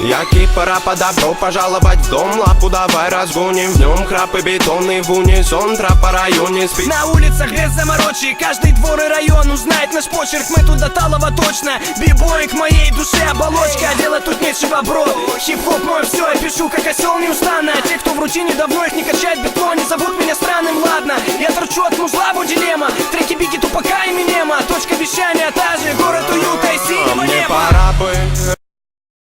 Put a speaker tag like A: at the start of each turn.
A: Я кипара подобро пожаловать в дом. Лапу давай разгоним, в нем храп и бетонный в унисон. Трап по районе спит.
B: На улицах без заморочек, каждый двор и район узнает наш почерк. Мы тут до талого точно, бибой к моей душе оболочка. А делать тут нечего, бро. Хип-хоп мой все, я пишу как осел неустанно. А те, кто в рутине давно, их не качает бетон. Не зовут меня странным, ладно. Я торчу от музла, вот дилемма. Треки Бигги, Тупака и Минема. Точка вещания та же, город уюта и синего неба.
A: Мне пора бы